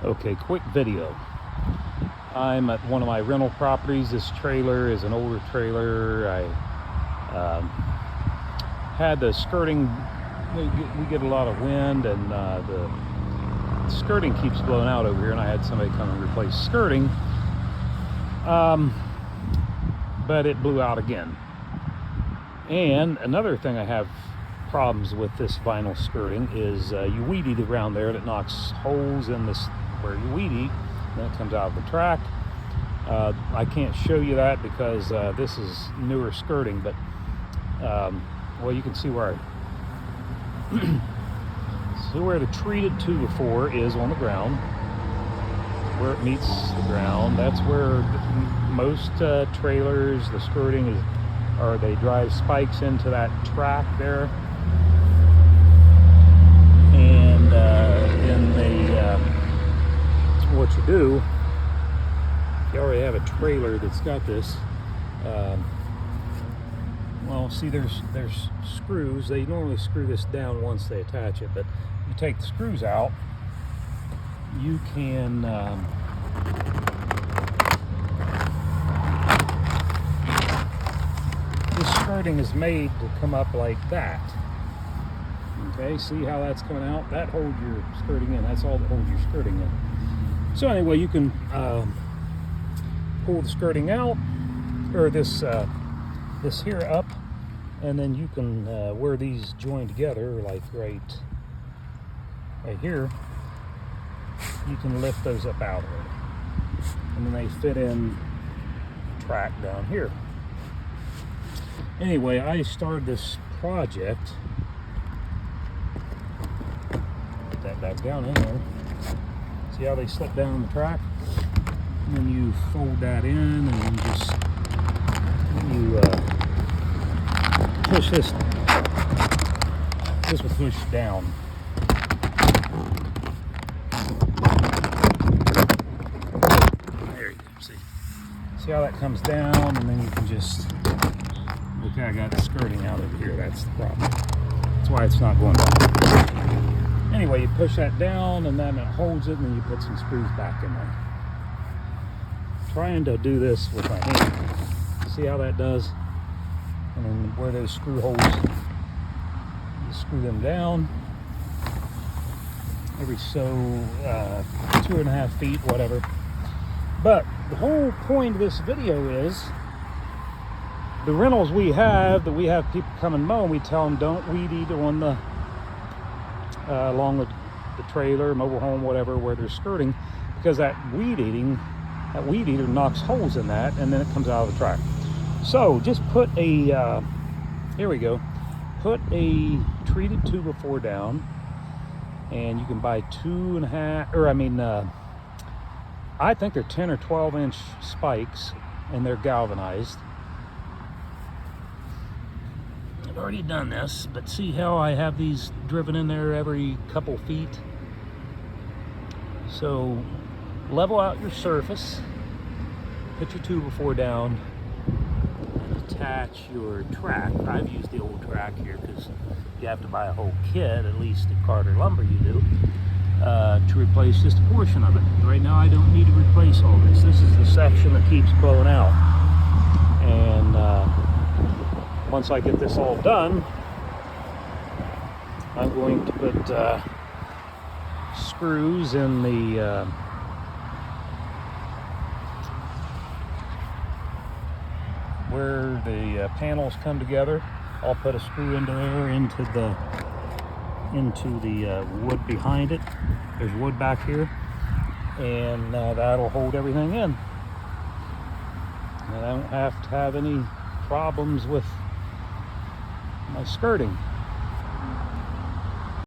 Okay, quick video. I'm at one of my rental properties. This trailer is an older trailer. I had the skirting, we get a lot of wind, and the skirting keeps blowing out over here, and I had somebody come and replace skirting, but it blew out again. And another thing I have problems with this vinyl skirting is you weed eat around there, and it knocks holes in this where you weed eat, and then it comes out of the track. I can't show you that because this is newer skirting, but well, you can see where see where the treated 2x4 is on the ground, where it meets the ground. That's where most trailers, the skirting is, or they drive spikes into that track there, and then they what you do, you already have a trailer that's got this. Well, see, there's screws. They normally screw this down once they attach it, but you take the screws out, you can this skirting is made to come up like that. Okay, see how that's coming out? That holds your skirting in. That's all that holds your skirting in. So anyway, you can pull the skirting out, or this here up, and then you can where these join together, like right here, you can lift those up out of it, and then they fit in the track down here. Anyway, I started this project. Put that back down in there. See how they slip down the track? And then you fold that in, and you just push this. This will push down. There you go. See how that comes down, and then you can just. Okay, I got the skirting out over here. That's the problem. That's why it's not going down. Anyway, you push that down, and then it holds it, and then you put some screws back in there. Trying to do this with my hand. See how that does? And then where those screw holes, you screw them down every so 2.5 feet, whatever. But the whole point of this video is the rentals we have, that we have people come and mow, and we tell them don't weed eat on the along the trailer, mobile home, whatever, where they're skirting, because that weed eater knocks holes in that, and then it comes out of the track. So just put a here we go, put a treated 2x4 down, and you can buy 2.5, or I mean I think they're 10 or 12 inch spikes, and they're galvanized. I've already done this, but see how I have these driven in there every couple feet? So level out your surface, put your 2x4 down, and attach your track. I've used the old track here because you have to buy a whole kit, at least at Carter Lumber you do, to replace just a portion of it. Right now I don't need to replace all this. This is the section that keeps blowing out. And once I get this all done, I'm going to put screws in the where the panels come together. I'll put a screw into there, into the wood behind it. There's wood back here, and that'll hold everything in. And I don't have to have any problems with my skirting.